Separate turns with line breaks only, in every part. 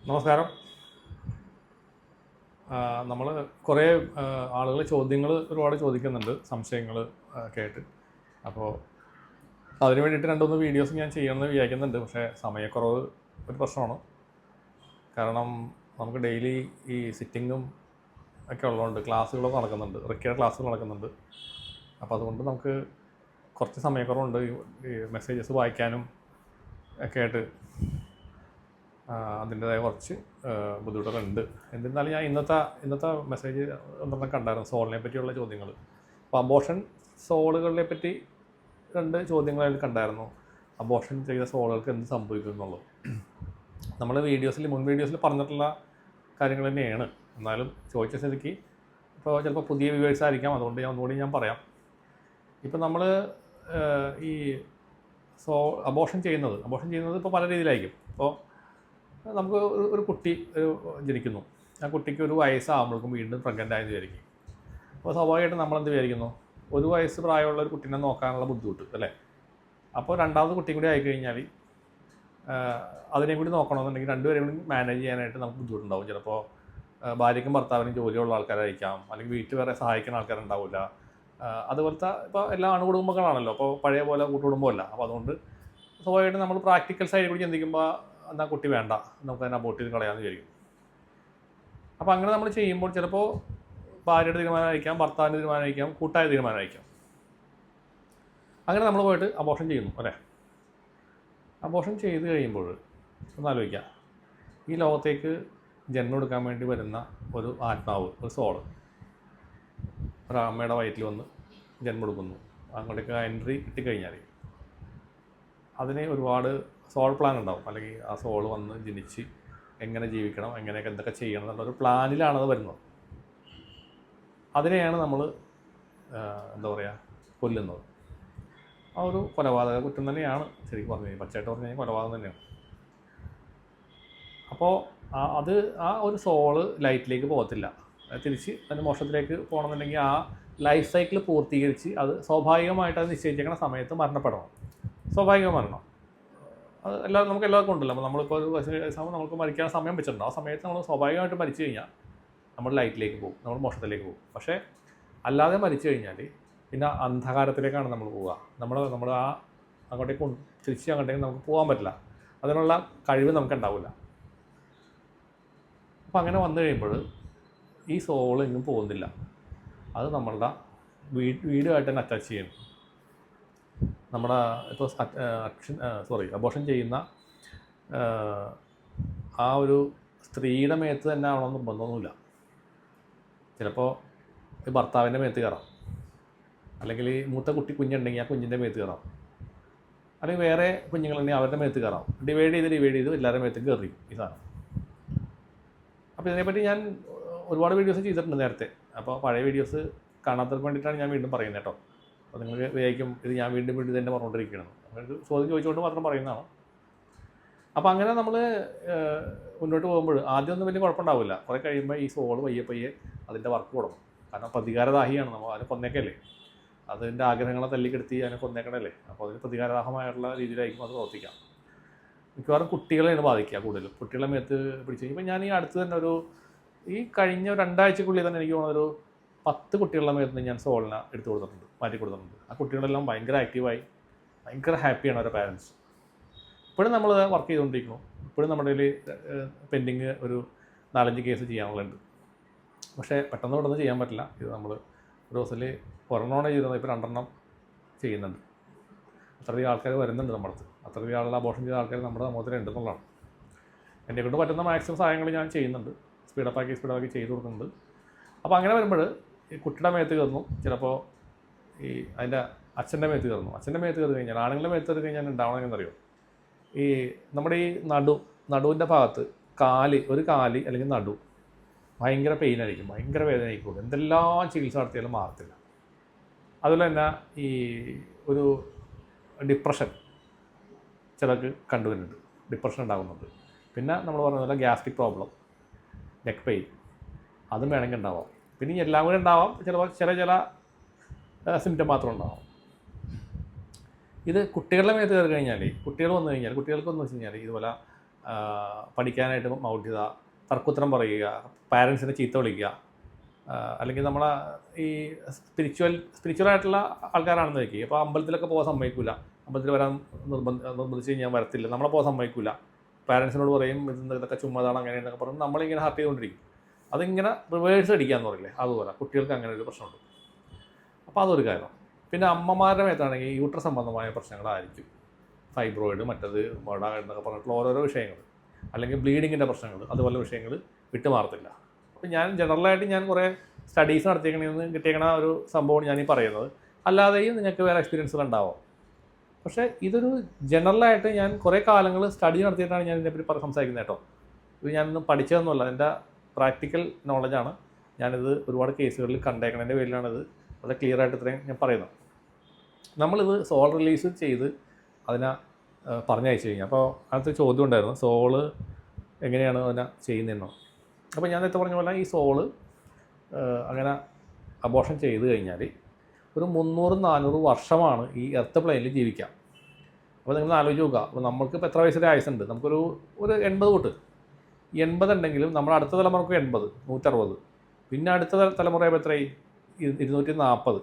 നമസ്കാരം. നമ്മൾ കുറേ ആളുകൾ ചോദ്യങ്ങൾ ഒരുപാട് ചോദിക്കുന്നുണ്ട്, സംശയങ്ങൾ കേട്ട്. അപ്പോൾ അതിന് വേണ്ടിയിട്ട് രണ്ടൊന്ന് വീഡിയോസ് ഞാൻ ചെയ്യണമെന്ന് വിചാരിക്കുന്നുണ്ട്. പക്ഷേ സമയക്കുറവ് ഒരു പ്രശ്നമാണ്. കാരണം നമുക്ക് ഡെയിലി ഈ സിറ്റിങ്ങും ഒക്കെ ഉള്ളതുകൊണ്ട് ക്ലാസ്സുകളൊക്കെ നടക്കുന്നുണ്ട്, റിക്കേർഡ് ക്ലാസ്സുകൾ നടക്കുന്നുണ്ട്. അപ്പോൾ അതുകൊണ്ട് നമുക്ക് കുറച്ച് സമയക്കുറവുണ്ട് ഈ മെസ്സേജസ് വായിക്കാനും ഒക്കെ ആയിട്ട്. അതിൻ്റേതായ കുറച്ച് ബുദ്ധിമുട്ടുകളുണ്ട്. എന്നിരുന്നാലും ഞാൻ ഇന്നത്തെ മെസ്സേജ് എന്തെല്ലാം കണ്ടായിരുന്നു, സോളിനെ പറ്റിയുള്ള ചോദ്യങ്ങൾ. അപ്പോൾ അബോർഷൻ സോളുകളെ പറ്റി 2 ചോദ്യങ്ങൾ അതിൽ കണ്ടായിരുന്നു. അബോർഷൻ ചെയ്ത സോളുകൾക്ക് എന്ത് സംഭവിക്കും എന്നുള്ളത് നമ്മൾ മുൻ വീഡിയോസിൽ പറഞ്ഞിട്ടുള്ള കാര്യങ്ങൾ തന്നെയാണ്. എന്നാലും ചോദിച്ച സ്ഥിതിക്ക് ഇപ്പോൾ ചിലപ്പോൾ പുതിയ വ്യൂവേഴ്സ് ആയിരിക്കാം, അതുകൊണ്ട് ഒന്നുകൂടി ഞാൻ പറയാം. ഇപ്പം നമ്മൾ ഈ അബോർഷൻ ചെയ്യുന്നത് ഇപ്പോൾ പല രീതിയിലായിരിക്കും. ഇപ്പോൾ നമുക്ക് ഒരു കുട്ടി ജനിക്കുന്നു, ആ കുട്ടിക്ക് ഒരു വയസ്സാകുമ്പോഴേക്കും വീണ്ടും പ്രഗ്നൻ്റ് ആയെന്ന് വിചാരിക്കും. അപ്പോൾ സ്വാഭാവികമായിട്ടും നമ്മളെന്ത് വിചാരിക്കുന്നു, 1 വയസ്സ് പ്രായമുള്ള ഒരു കുട്ടീനെ നോക്കാനുള്ള ബുദ്ധിമുട്ട് അല്ലേ. അപ്പോൾ രണ്ടാമത് കുട്ടിയും കൂടി ആയിക്കഴിഞ്ഞാൽ അതിനെയും കൂടി നോക്കണമെന്നുണ്ടെങ്കിൽ 2 പേരെയും കൂടി മാനേജ് ചെയ്യാനായിട്ട് നമുക്ക് ബുദ്ധിമുട്ടുണ്ടാവും. ചിലപ്പോൾ ഭാര്യയ്ക്കും ഭർത്താവിനും ജോലിയുള്ള ആൾക്കാരായിരിക്കാം, അല്ലെങ്കിൽ വീട്ടിൽ വേറെ സഹായിക്കുന്ന ആൾക്കാരുണ്ടാവില്ല. അതുപോലത്തെ ഇപ്പോൾ എല്ലാ അണുകുടുംബങ്ങളാണല്ലോ, അപ്പോൾ പഴയ പോലെ കൂട്ടുകുടുംബമല്ല. അപ്പോൾ അതുകൊണ്ട് സ്വാഭാവികമായിട്ടും നമ്മൾ പ്രാക്ടിക്കൽ സൈഡിൽ കൂടി ചിന്തിക്കുമ്പോൾ എന്നാൽ കുട്ടി വേണ്ട, നമുക്ക് അതിനെ അബോർട്ട് ചെയ്ത് കളയാമെന്ന് വിചാരിക്കും. അപ്പോൾ അങ്ങനെ നമ്മൾ ചെയ്യുമ്പോൾ ചിലപ്പോൾ ഭാര്യയുടെ തീരുമാനമായിരിക്കാം, ഭർത്താവിൻ്റെ തീരുമാനമായിരിക്കാം, കൂട്ടായ തീരുമാനമായിരിക്കാം. അങ്ങനെ നമ്മൾ പോയിട്ട് അബോർഷൻ ചെയ്യുന്നു അല്ലേ. അബോർഷൻ ചെയ്ത് കഴിയുമ്പോൾ ഒന്നാലോചിക്കുക, ഈ ലോകത്തേക്ക് ജന്മം എടുക്കാൻ വേണ്ടി വരുന്ന ഒരു ആത്മാവ്, ഒരു സോള് ഒരു അമ്മയുടെ വയറ്റിൽ വന്ന് ജന്മം എടുക്കുന്നു. അങ്ങോട്ടേക്ക് എൻട്രി കിട്ടിക്കഴിഞ്ഞാൽ അതിന് ഒരുപാട് സോൾ പ്ലാൻ ഉണ്ടാവും. അല്ലെങ്കിൽ ആ സോൾ വന്ന് ജനിച്ച് എങ്ങനെ ജീവിക്കണം, എങ്ങനെയൊക്കെ എന്തൊക്കെ ചെയ്യണം എന്നുള്ളൊരു പ്ലാനിലാണത് വരുന്നത്. അതിനെയാണ് നമ്മൾ എന്താ പറയുക, കൊല്ലുന്നത്. ആ ഒരു കൊലപാതക കുറ്റം തന്നെയാണ് ശരിക്കും പറഞ്ഞു കഴിഞ്ഞാൽ, പച്ചയായിട്ട് പറഞ്ഞു കഴിഞ്ഞാൽ കൊലപാതകം തന്നെയാണ്. അപ്പോൾ അത് ആ ഒരു സോള് ലൈറ്റിലേക്ക് പോകത്തില്ല, തിരിച്ച് അതിന് മോക്ഷത്തിലേക്ക് പോകണമെന്നുണ്ടെങ്കിൽ ആ ലൈഫ് സൈക്കിൾ പൂർത്തീകരിച്ച് അത് സ്വാഭാവികമായിട്ട് അത് നിശ്ചയിച്ചേക്കുന്ന സമയത്ത് മരണപ്പെടണം. സ്വാഭാവിക മരണം അത് നമുക്ക് എല്ലാവർക്കും ഉണ്ടല്ലോ. അപ്പോൾ നമ്മളിപ്പോൾ ഒരു വയസ്സാകുമ്പോൾ നമുക്ക് മരിക്കാൻ സമയം വെച്ചിട്ടുണ്ട്. ആ സമയത്ത് നമ്മൾ സ്വാഭാവികമായിട്ട് മരിച്ചു കഴിഞ്ഞാൽ നമ്മൾ ലൈറ്റിലേക്ക് പോകും, നമ്മൾ മോക്ഷത്തിലേക്ക് പോകും. പക്ഷേ അല്ലാതെ മരിച്ചു കഴിഞ്ഞാൽ പിന്നെ അന്ധകാരത്തിലേക്കാണ് നമ്മൾ പോവുക. നമ്മൾ ആ അങ്ങോട്ടേക്ക് തിരിച്ച് അങ്ങോട്ടേക്ക് നമുക്ക് പോകാൻ പറ്റില്ല, അതിനുള്ള കഴിവ് നമുക്ക് ഉണ്ടാവില്ല. അപ്പോൾ അങ്ങനെ വന്നു കഴിയുമ്പോൾ ഈ സോൾ എങ്ങും പോകുന്നില്ല, അത് നമ്മളുടെ വീടുമായിട്ട് തന്നെ അറ്റാച്ച് ചെയ്യണം. നമ്മുടെ ഇപ്പോൾ അബോർഷൻ ചെയ്യുന്ന ആ ഒരു സ്ത്രീയുടെ മേത്ത് തന്നെ ആവണമെന്ന് നിർബന്ധമൊന്നുമില്ല. ചിലപ്പോൾ ഈ ഭർത്താവിൻ്റെ മേത്ത് കയറാം, അല്ലെങ്കിൽ മൂത്ത കുഞ്ഞുണ്ടെങ്കിൽ ആ കുഞ്ഞിൻ്റെ മേത്ത് കയറാം, അല്ലെങ്കിൽ വേറെ കുഞ്ഞുങ്ങളുണ്ടെങ്കിൽ അവരുടെ മേത്ത് കയറാം. ഡിവൈഡ് ചെയ്ത് എല്ലാവരുടെ മേത്ത് കയറി ഈ സാധനം. അപ്പോൾ ഇതിനെപ്പറ്റി ഞാൻ ഒരുപാട് വീഡിയോസ് ചെയ്തിട്ടുണ്ട് നേരത്തെ. അപ്പോൾ പഴയ വീഡിയോസ് കാണാത്തവർക്ക് വേണ്ടിയിട്ടാണ് ഞാൻ വീണ്ടും പറയുന്നത് കേട്ടോ. അപ്പോൾ നിങ്ങൾ വിചാരിക്കും ഇത് ഞാൻ വീണ്ടും തന്നെ പറഞ്ഞുകൊണ്ടിരിക്കുകയാണ്. അങ്ങനൊരു ചോദ്യം ചോദിച്ചുകൊണ്ട് മാത്രം പറയുന്നതാണ്. അപ്പോൾ അങ്ങനെ നമ്മൾ മുന്നോട്ട് പോകുമ്പോൾ ആദ്യമൊന്നും വലിയ കുഴപ്പമുണ്ടാവില്ല. കുറേ കഴിയുമ്പോൾ ഈ സോൾ പയ്യെ അതിൻ്റെ വർക്ക് തുടങ്ങും. കാരണം പ്രതികാരദാഹിയാണ്, നമ്മൾ അതിനെ കൊന്നേക്കല്ലേ, അതിൻ്റെ ആഗ്രഹങ്ങളെ തല്ലിക്കെടുത്തി അതിനെ കൊന്നേക്കണല്ലേ. അപ്പോൾ അതിന് പ്രതികാരദാഹമായിട്ടുള്ള രീതിയിലായിരിക്കും അത് പ്രവർത്തിക്കാം. മിക്കവാറും കുട്ടികളെയാണ് ബാധിക്കുക കൂടുതലും. കുട്ടികളെ മേത്ത് പിടിച്ച് കഴിയുമ്പോൾ ഞാൻ ഈ അടുത്ത് തന്നെ ഈ കഴിഞ്ഞ 2 ആഴ്ചക്കുള്ളിൽ തന്നെ എനിക്ക് തോന്നുന്നൊരു 10 കുട്ടികളുടെ മേത്ത് ഞാൻ സോളിനെ മാറ്റി കൊടുത്തിട്ടുണ്ട്. ആ കുട്ടികളെല്ലാം ഭയങ്കര ആക്റ്റീവായി, ഭയങ്കര ഹാപ്പിയാണ് അവരുടെ പാരൻസ്. ഇപ്പോഴും നമ്മൾ വർക്ക് ചെയ്തുകൊണ്ടിരിക്കുന്നു. ഇപ്പോഴും നമ്മുടെ കയ്യിൽ പെൻഡിങ് ഒരു 4-5 കേസ് ചെയ്യാനുള്ളുണ്ട്. പക്ഷേ പെട്ടെന്ന് ചെയ്യാൻ പറ്റില്ല. ഇത് നമ്മൾ ഒരു ദിവസത്തിൽ ഒരെണ്ണമാണ് ചെയ്യുന്നത്, ഇപ്പോൾ 2 എണ്ണം ചെയ്യുന്നുണ്ട്. അത്രയധികം ആൾക്കാർ വരുന്നുണ്ട് നമ്മുടെ അടുത്ത്. അത്രയധികം ആളുകൾ അബോർഷൻ ചെയ്ത ആൾക്കാർ നമ്മുടെ സമൂഹത്തിൽ ഉണ്ടെന്നുള്ളതാണ്. എന്നെക്കൊണ്ട് പറ്റുന്ന മാക്സിമം സഹായങ്ങൾ ഞാൻ ചെയ്യുന്നുണ്ട്, സ്പീഡപ്പാക്കി ചെയ്തു കൊടുക്കുന്നുണ്ട്. അപ്പോൾ അങ്ങനെ വരുമ്പോൾ ഈ കുട്ടിയുടെ മേത്ത് കയറുന്നു, ചിലപ്പോൾ ഈ അതിൻ്റെ അച്ഛൻ്റെ മേത്ത് കയറുന്നു. അച്ഛൻ്റെ മേത്ത് കയറി കഴിഞ്ഞാൽ, ആണുങ്ങളുടെ മേത്ത് കയറി കഴിഞ്ഞാൽ ഉണ്ടാവണമെന്നറിയോ, ഈ നമ്മുടെ ഈ നടുവിൻ്റെ ഭാഗത്ത് ഒരു കാല് അല്ലെങ്കിൽ നടു ഭയങ്കര പെയിനായിരിക്കും, ഭയങ്കര വേദനയായിരിക്കും. എന്തെല്ലാം ചികിത്സ നടത്തിയാലും മാറത്തില്ല. അതുപോലെ തന്നെ ഈ ഒരു ഡിപ്രഷൻ ചിലർക്ക് കണ്ടുവരുന്നുണ്ട്, ഡിപ്രഷൻ ഉണ്ടാകുന്നുണ്ട്. പിന്നെ നമ്മൾ പറഞ്ഞ പോലെ ഗ്യാസ്ട്രിക് പ്രോബ്ലം, നെക്ക് പെയിൻ, അതും വേണമെങ്കിൽ ഉണ്ടാവാം. പിന്നെ എല്ലാം കൂടി ഉണ്ടാവാം, ചില സിംറ്റം മാത്രം ഉണ്ടാവാം. ഇത് കുട്ടികളുടെ മേത്ത് കയറി കഴിഞ്ഞാൽ, കുട്ടികൾക്ക് വന്നു വെച്ച് കഴിഞ്ഞാൽ ഇതുപോലെ പഠിക്കാനായിട്ട് മൗഢ്യത, തർക്കുത്തരം പറയുക, പാരൻസിനെ ചീത്ത വിളിക്കുക, അല്ലെങ്കിൽ നമ്മളെ ഈ സ്പിരിച്വലായിട്ടുള്ള ആൾക്കാരാണെന്ന് വയ്ക്കുക. അപ്പോൾ അമ്പലത്തിലൊക്കെ പോകാൻ സമ്മതിക്കില്ല, അമ്പലത്തിൽ വരാൻ നിർബന്ധിച്ച് ഞാൻ വരത്തില്ല, നമ്മളെ പോകാൻ സമ്മതിക്കില്ല, പാരൻസിനോട് പറയും ഇതൊക്കെ ചുമ്മാതാണ് അങ്ങനെയെന്നൊക്കെ പറഞ്ഞ് നമ്മളിങ്ങനെ ഹർട്ട് ചെയ്തുകൊണ്ടിരിക്കും. അതിങ്ങനെ റിവേഴ്സ് അടിക്കാന്ന് പറയില്ലേ, അതുപോലെ കുട്ടികൾക്ക് അങ്ങനെ ഒരു പ്രശ്നമുണ്ട്. അപ്പോൾ അതൊരു കാര്യം. പിന്നെ അമ്മമാരുടെ മേത്താണെങ്കിൽ യൂട്രസ് സംബന്ധമായ പ്രശ്നങ്ങളായിരിക്കും, ഫൈബ്രോയിഡ്, മറ്റത് മട എന്നൊക്കെ പറഞ്ഞിട്ടുള്ള ഓരോരോ വിഷയങ്ങൾ, അല്ലെങ്കിൽ ബ്ലീഡിങ്ങിൻ്റെ പ്രശ്നങ്ങൾ, അതുപോലെ വിഷയങ്ങൾ വിട്ടുമാറത്തില്ല. അപ്പോൾ ഞാൻ ജനറലായിട്ട് ഞാൻ കുറേ സ്റ്റഡീസ് നടത്തിയേക്കണമെന്ന് കിട്ടിയേക്കണ ഒരു സംഭവമാണ് ഞാനീ പറയുന്നത്. അല്ലാതെയും നിങ്ങൾക്ക് വേറെ എക്സ്പീരിയൻസുകൾ ഉണ്ടാവാം. പക്ഷേ ഇതൊരു ജനറലായിട്ട് ഞാൻ കുറേ കാലങ്ങൾ സ്റ്റഡി നടത്തിയിട്ടാണ് ഞാൻ ഇതിനെപ്പറ്റി സംസാരിക്കുന്നത് കേട്ടോ. ഇത് ഞാനൊന്നും പഠിച്ചതൊന്നുമല്ല, എൻ്റെ പ്രാക്ടിക്കൽ നോളജാണ്. ഞാനിത് ഒരുപാട് കേസുകളിൽ കണ്ടേക്കണതിൻ്റെ പേരിലാണിത് വളരെ ക്ലിയറായിട്ട് ഇത്രയും ഞാൻ പറയുന്നത്. നമ്മളിത് സോൾ റിലീസ് ചെയ്ത് അതിനെ പറഞ്ഞയച്ചു കഴിഞ്ഞാൽ, അപ്പോൾ അതിനകത്ത് ചോദ്യം ഉണ്ടായിരുന്നു, സോള് എങ്ങനെയാണ് അതിനെ ചെയ്യുന്നതെന്നോ. അപ്പോൾ ഞാൻ നേരത്തെ പറഞ്ഞ പോലെ ഈ സോള് അങ്ങനെ അബോർഷൻ ചെയ്ത് കഴിഞ്ഞാൽ ഒരു 300-400 വർഷമാണ് ഈ എർത്ത് പ്ലെയിനിൽ ജീവിക്കാം. അപ്പോൾ നിങ്ങൾ ആലോചിച്ച് നോക്കുക, അപ്പോൾ നമ്മൾക്കിപ്പോൾ എത്ര വയസ്സിൻ്റെ ആയുസുണ്ട്, നമുക്കൊരു 80 തൊട്ട് 80 ഉണ്ടെങ്കിലും നമ്മുടെ അടുത്ത തലമുറക്ക് 80, 160, പിന്നെ അടുത്ത തലമുറ എത്രയായി 240.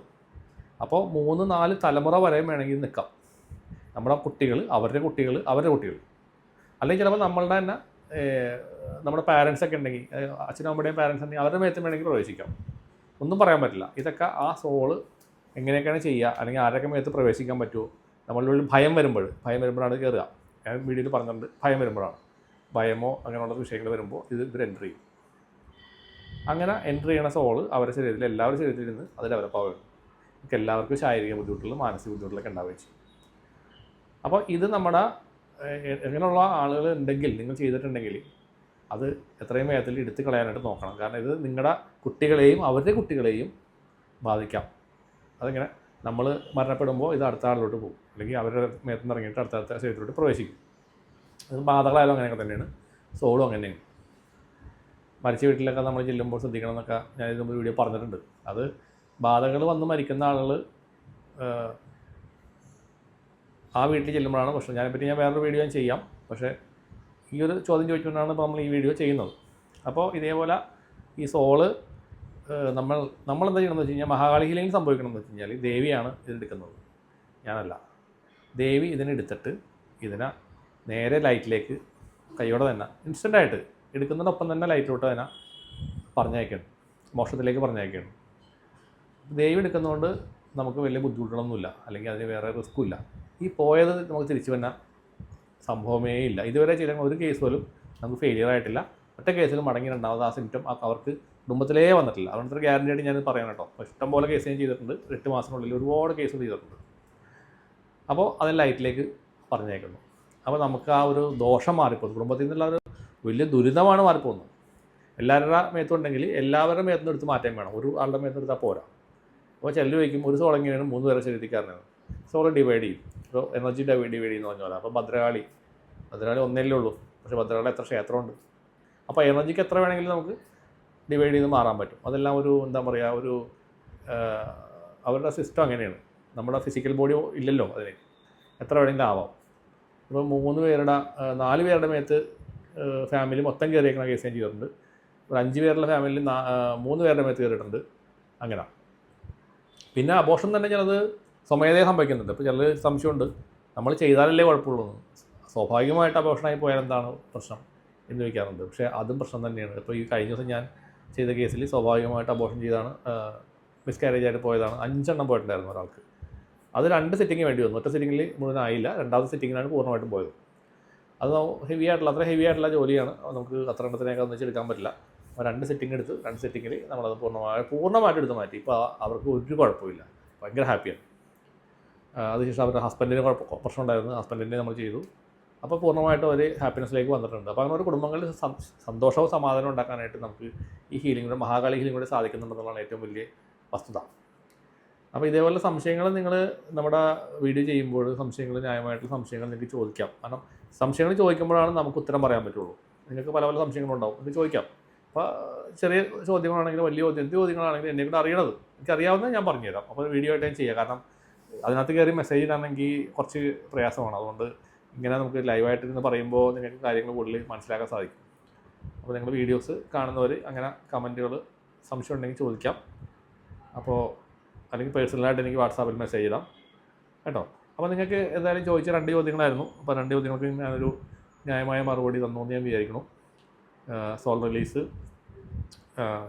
അപ്പോൾ 3-4 തലമുറ വരെ വേണമെങ്കിൽ നിൽക്കാം. നമ്മുടെ കുട്ടികൾ, അവരുടെ കുട്ടികൾ, അവരുടെ കുട്ടികൾ, അല്ലെങ്കിൽ ചിലപ്പോൾ നമ്മളുടെ തന്നെ നമ്മുടെ പാരൻസൊക്കെ ഉണ്ടെങ്കിൽ, അച്ഛനും അമ്മയുടെയും പാരൻസ് ഉണ്ടെങ്കിൽ അവരുടെ മേത്തും വേണമെങ്കിൽ പ്രവേശിക്കാം. ഒന്നും പറയാൻ പറ്റില്ല. ഇതൊക്കെ ആ സോള് എങ്ങനെയൊക്കെയാണ് ചെയ്യുക, അല്ലെങ്കിൽ ആരൊക്കെ മേത്ത് പ്രവേശിക്കാൻ പറ്റുമോ, നമ്മളുടെ ഭയം വരുമ്പോഴാണ് കയറുക. ഞാൻ വീഡിയോയിൽ പറഞ്ഞിട്ടുണ്ട്, ഭയം വരുമ്പോഴാണ്, ഭയമോ അങ്ങനെയുള്ള വിഷയങ്ങൾ വരുമ്പോൾ ഇവർ എൻട്രി ചെയ്യും. അങ്ങനെ എൻട്രി ചെയ്യണ സോള് അവരുടെ ശരീരത്തിൽ, എല്ലാവരുടെ ശരീരത്തിൽ നിന്ന് അത് ഡെവലപ്പാവുക. നമുക്ക് എല്ലാവർക്കും ശാരീരിക ബുദ്ധിമുട്ടുകളും മാനസിക ബുദ്ധിമുട്ടുകളൊക്കെ ഉണ്ടാവുകയും ചെയ്യും. അപ്പോൾ ഇത് നമ്മുടെ ഇങ്ങനെയുള്ള ആളുകൾ ഉണ്ടെങ്കിൽ, നിങ്ങൾ ചെയ്തിട്ടുണ്ടെങ്കിൽ അത് എത്രയും വേഗത്തിൽ എടുത്ത് കളയാനായിട്ട് നോക്കണം. കാരണം ഇത് നിങ്ങളുടെ കുട്ടികളെയും അവരുടെ കുട്ടികളെയും ബാധിക്കാം. അതിങ്ങനെ നമ്മൾ മരണപ്പെടുമ്പോൾ ഇത് അടുത്ത ആളിലോട്ട് പോകും, അല്ലെങ്കിൽ അവരുടെ മേത്ത് നിന്ന് ഇറങ്ങിയിട്ട് അടുത്ത ശരീരത്തിലോട്ട് പ്രവേശിക്കും. അത് ബാധകളായാലും അങ്ങനെയൊക്കെ തന്നെയാണ്, സോളും അങ്ങനെയാണ്. മരിച്ച വീട്ടിലൊക്കെ നമ്മൾ ചെല്ലുമ്പോൾ ശ്രദ്ധിക്കണം എന്നൊക്കെ ഞാൻ ഇതിന് മുമ്പ് വീഡിയോ പറഞ്ഞിട്ടുണ്ട്. അത് ബാധകൾ വന്ന് മരിക്കുന്ന ആളുകൾ ആ വീട്ടിൽ ചെല്ലുമ്പോഴാണ് പ്രശ്നം. ഞാനെപ്പറ്റി ഞാൻ വേറൊരു വീഡിയോ ചെയ്യാം, പക്ഷേ ഈ ഒരു ചോദ്യം ചോദിച്ചുകൊണ്ടാണ് ഇപ്പോൾ നമ്മൾ ഈ വീഡിയോ ചെയ്യുന്നത്. അപ്പോൾ ഇതേപോലെ ഈ സോള് നമ്മളെന്താ ചെയ്യണമെന്ന് വെച്ച് കഴിഞ്ഞാൽ, മഹാകാളി ഹീലിംഗ് സംഭവിക്കണമെന്ന് വെച്ച് കഴിഞ്ഞാൽ ദേവിയാണ് ഇതിനെടുക്കുന്നത്, ഞാനല്ല. ദേവി ഇതിനെടുത്തിട്ട് ഇതിനെ നേരെ ലൈറ്റിലേക്ക് കൈയോടെ തന്നെ ഇൻസ്റ്റൻ്റായിട്ട് എടുക്കുന്നതിനൊപ്പം തന്നെ ലൈറ്റിലോട്ട് തന്നെ പറഞ്ഞയക്കണം, മോക്ഷത്തിലേക്ക് പറഞ്ഞയക്കണം. ദേവി എടുക്കുന്നതുകൊണ്ട് നമുക്ക് വലിയ ബുദ്ധിമുട്ടുകളൊന്നുമില്ല, അല്ലെങ്കിൽ അതിന് വേറെ റിസ്ക്കും ഇല്ല. ഈ പോയത് നമുക്ക് തിരിച്ചു വന്ന സംഭവമേ ഇല്ല. ഇതുവരെ ചെയ്ത ഒരു കേസ് പോലും നമുക്ക് ഫെയിലിയർ ആയിട്ടില്ല. ഒറ്റ കേസിലും മടങ്ങി രണ്ടാമത് ആ സിംറ്റം അവർക്ക് കുടുംബത്തിലേ വന്നിട്ടില്ല. അതുകൊണ്ട് ഗ്യാരണ്ടി ആയിട്ട് ഞാൻ പറയാം കേട്ടോ. ഇഷ്ടം പോലെ കേസ് ഞാൻ ചെയ്തിട്ടുണ്ട്, 8 മാസത്തിനുള്ളിൽ ഒരുപാട് കേസ് ചെയ്തിട്ടുണ്ട്. അപ്പോൾ അതിന് ലൈറ്റിലേക്ക് പറഞ്ഞേക്കുന്നു. അപ്പോൾ നമുക്ക് ആ ഒരു ദോഷം മാറിപ്പോകുന്നു, കുടുംബത്തിൽ നിന്നുള്ള ഒരു വലിയ ദുരിതമാണ് മാറിപ്പോകുന്നത്. എല്ലാവരുടെ മേത്തുണ്ടെങ്കിൽ എല്ലാവരുടെ മേത്തുനിന്ന് എടുത്ത് മാറ്റാൻ വേണം, ഒരു ആളുടെ മേത്തെടുത്താൽ പോരാ. അപ്പോൾ ചെല്ലു വയ്ക്കും, ഒരു സോളെങ്ങനെയാണ് 3 പേരെ ശരീരത്തിക്കാരനാണ്. സോള് ഡിവൈഡ് ചെയ്യും, ഇപ്പോൾ എനർജി ഡിവൈഡ് ചെയ്യുന്ന പറഞ്ഞ പോലെ. അപ്പോൾ ഭദ്രകാളി ഒന്നല്ലേ ഉള്ളൂ, പക്ഷേ ഭദ്രകാളി എത്ര ക്ഷേത്രമുണ്ട്. അപ്പോൾ എനർജിക്ക് എത്ര വേണമെങ്കിലും നമുക്ക് ഡിവൈഡ് ചെയ്ത് മാറാൻ പറ്റും. അതെല്ലാം ഒരു എന്താ പറയുക, ഒരു അവരുടെ സിസ്റ്റം അങ്ങനെയാണ്. നമ്മുടെ ഫിസിക്കൽ ബോഡി ഇല്ലല്ലോ, അതിന് എത്ര വേണമെങ്കിലും ആവാം. ഇപ്പോൾ 4 പേരുടെ മേത്ത് ഫാമിലി മൊത്തം കയറിയേക്കുന്ന കേസ് ഞാൻ ചെയ്തിട്ടുണ്ട്. ഒരു 5 പേരുടെ ഫാമിലിയിൽ 3 പേരുടെ മേത്ത് കയറിയിട്ടുണ്ട്. അങ്ങനെ പിന്നെ അബോർഷൻ തന്നെ ചിലത് സ്വമേധയെ സംഭവിക്കുന്നുണ്ട്. ഇപ്പോൾ ചില സംശയമുണ്ട്, നമ്മൾ ചെയ്താലല്ലേ കുഴപ്പമുള്ളൂ, സ്വാഭാവികമായിട്ട് അബോർഷനായി പോയാൽ എന്താണ് പ്രശ്നം എന്ന് ചോദിക്കാറുണ്ട്. പക്ഷേ അതും പ്രശ്നം തന്നെയാണ്. ഇപ്പോൾ ഈ കഴിഞ്ഞ ദിവസം ഞാൻ ചെയ്ത കേസിൽ സ്വാഭാവികമായിട്ട് അബോർഷൻ ചെയ്താണ് മിസ്കാരേജ് ആയിട്ട് പോയതാണ്. 5 എണ്ണം പോയിട്ടുണ്ടായിരുന്നു ഒരാൾക്ക്. അത് 2 സിറ്റിംഗ് വേണ്ടി വന്നു. ഒറ്റ സിറ്റിങ്ങിൽ മുഴുവനായില്ല, രണ്ടാമത്തെ സിറ്റിങ്ങിലാണ് പൂർണ്ണമായിട്ടും പോയത്. അത് അത്ര ഹെവി ആയിട്ടുള്ള ജോലിയാണ്, നമുക്ക് അത്ര എണ്ണത്തിനൊക്കെ ഒന്നിച്ചെടുക്കാൻ പറ്റില്ല. അപ്പോൾ 2 സിറ്റിംഗ് എടുത്ത് 2 സിറ്റിങ്ങിൽ നമ്മളത് പൂർണ്ണമായിട്ട് എടുത്ത് മാറ്റി. ഇപ്പോൾ അവർക്ക് ഒരു കുഴപ്പമില്ല, ഭയങ്കര ഹാപ്പിയാണ്. അതിനുശേഷം അവരുടെ ഹസ്ബൻഡിന് പ്രശ്നം ഉണ്ടായിരുന്നു, ഹസ്ബൻഡിനെ നമ്മൾ ചെയ്തു. അപ്പോൾ പൂർണ്ണമായിട്ടും ഒരു ഹാപ്പിനെസ്സിലേക്ക് വന്നിട്ടുണ്ട്. അപ്പോൾ അങ്ങനെ ഒരു കുടുംബങ്ങളിൽ സന്തോഷവും സമാധാനവും ഉണ്ടാക്കാനായിട്ട് നമുക്ക് ഈ ഹീലിംഗ്, മഹാകാളി ഹീലിംഗ് കൂടെ സാധിക്കുന്നുണ്ടെന്നുള്ളതാണ് ഏറ്റവും വലിയ വസ്തുത. അപ്പോൾ ഇതേപോലെ സംശയങ്ങൾ നിങ്ങൾ നമ്മുടെ വീഡിയോ ചെയ്യുമ്പോൾ ന്യായമായിട്ടുള്ള സംശയങ്ങൾ നിങ്ങൾക്ക് ചോദിക്കാം. കാരണം സംശയങ്ങൾ ചോദിക്കുമ്പോഴാണ് നമുക്ക് ഉത്തരം പറയാൻ പറ്റുള്ളൂ. നിങ്ങൾക്ക് പല പല സംശയങ്ങളുണ്ടാവും, അത് ചോദിക്കാം. അപ്പോൾ ചെറിയ ചോദ്യങ്ങളാണെങ്കിലും വലിയ ചോദ്യങ്ങളാണെങ്കിലും എന്നെ കൂടെ അറിയണത് എനിക്കറിയാവുന്നത് ഞാൻ പറഞ്ഞുതരാം. അപ്പോൾ വീഡിയോ ആയിട്ട് ഞാൻ ചെയ്യാം. കാരണം അതിനകത്ത് കയറി മെസ്സേജ് ഇടാണെങ്കിൽ കുറച്ച് പ്രയാസമാണ്. അതുകൊണ്ട് ഇങ്ങനെ നമുക്ക് ലൈവായിട്ട് ഇരുന്ന് പറയുമ്പോൾ നിങ്ങൾക്ക് കാര്യങ്ങൾ കൂടുതൽ മനസ്സിലാക്കാൻ സാധിക്കും. അപ്പോൾ നിങ്ങൾ വീഡിയോസ് കാണുന്നവർ അങ്ങനെ കമൻറ്റുകൾ സംശയം ഉണ്ടെങ്കിൽ ചോദിക്കാം. അപ്പോൾ അല്ലെങ്കിൽ പേഴ്സണലായിട്ട് എനിക്ക് വാട്സാപ്പിൽ മെസ്സേജ് ചെയ്താം കേട്ടോ. അപ്പോൾ നിങ്ങൾക്ക് എന്തായാലും ചോദിച്ച 2 ചോദ്യങ്ങളായിരുന്നു. അപ്പോൾ 2 ചോദ്യങ്ങൾക്ക് ഞാനൊരു ന്യായമായ മറുപടി തന്നു എന്ന് ഞാൻ വിചാരിക്കുന്നു. സോൾ റിലീസ്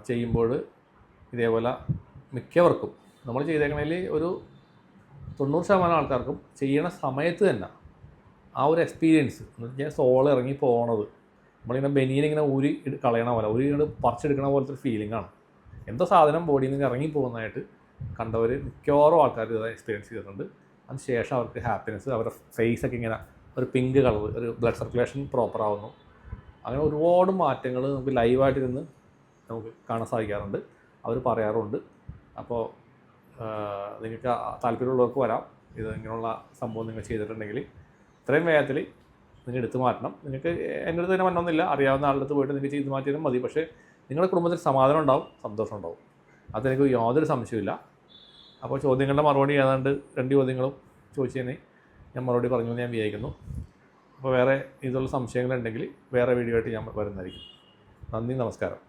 ചെയ്യുമ്പോൾ ഇതേപോലെ മിക്കവർക്കും നമ്മൾ ചെയ്തേക്കണതിൽ ഒരു 90% ആൾക്കാർക്കും ചെയ്യണ സമയത്ത് തന്നെ ആ ഒരു എക്സ്പീരിയൻസ് എന്ന് വെച്ചാൽ സോൾ ഇറങ്ങി പോകണത് നമ്മളിങ്ങനെ ബനിയനിങ്ങനെ ഊരി കളയണ പോലെ ഊരി പറിച്ചെടുക്കണ പോലത്തെ ഒരു ഫീലിംഗാണ്. എന്തോ സാധനം ബോഡിയിൽ നിന്ന് ഇറങ്ങി പോകുന്നതായിട്ട് കണ്ടവർ മിക്കവാറും ആൾക്കാർ ഇത് എക്സ്പീരിയൻസ് ചെയ്തിട്ടുണ്ട്. അതിന് ശേഷം അവർക്ക് ഹാപ്പിനെസ്, അവരുടെ ഫേസൊക്കെ ഇങ്ങനെ ഒരു പിങ്ക് കളർ, ഒരു ബ്ലഡ് സർക്കുലേഷൻ പ്രോപ്പർ ആവുന്നു. അങ്ങനെ ഒരുപാട് മാറ്റങ്ങൾ നമുക്ക് ലൈവായിട്ടിരുന്ന് നമുക്ക് കാണാൻ സാധിക്കാറുണ്ട്, അവർ പറയാറുണ്ട്. അപ്പോൾ നിങ്ങൾക്ക് താല്പര്യമുള്ളവർക്ക് വരാം. ഇത് ഇങ്ങനെയുള്ള സംഭവം നിങ്ങൾ ചെയ്തിട്ടുണ്ടെങ്കിൽ ഇത്രയും വേഗത്തിൽ നിങ്ങൾ എടുത്ത് മാറ്റണം. നിങ്ങൾക്ക് എൻ്റെ അടുത്ത് തന്നെ വന്നൊന്നുമില്ല, അറിയാവുന്ന ആളുടെ അടുത്ത് പോയിട്ട് നിങ്ങൾക്ക് ചെയ്ത് മാറ്റിയാലും മതി. പക്ഷേ നിങ്ങളുടെ കുടുംബത്തിൽ സമാധാനം ഉണ്ടാവും, സന്തോഷം ഉണ്ടാവും, അതെനിക്ക് യാതൊരു സംശയമില്ല. അപ്പോൾ ചോദ്യങ്ങളുടെ മറുപടി ഏതാണ്ട് 2 ചോദ്യങ്ങളും ചോദിച്ചതിന് ഞാൻ മറുപടി പറഞ്ഞു എന്ന് ഞാൻ വിചാരിക്കുന്നു. അപ്പോൾ വേറെ ഇതുള്ള സംശയങ്ങളുണ്ടെങ്കിൽ വേറെ വീഡിയോ ആയിട്ട് ഞാൻ വരുന്നതായിരിക്കും. നന്ദി, നമസ്കാരം.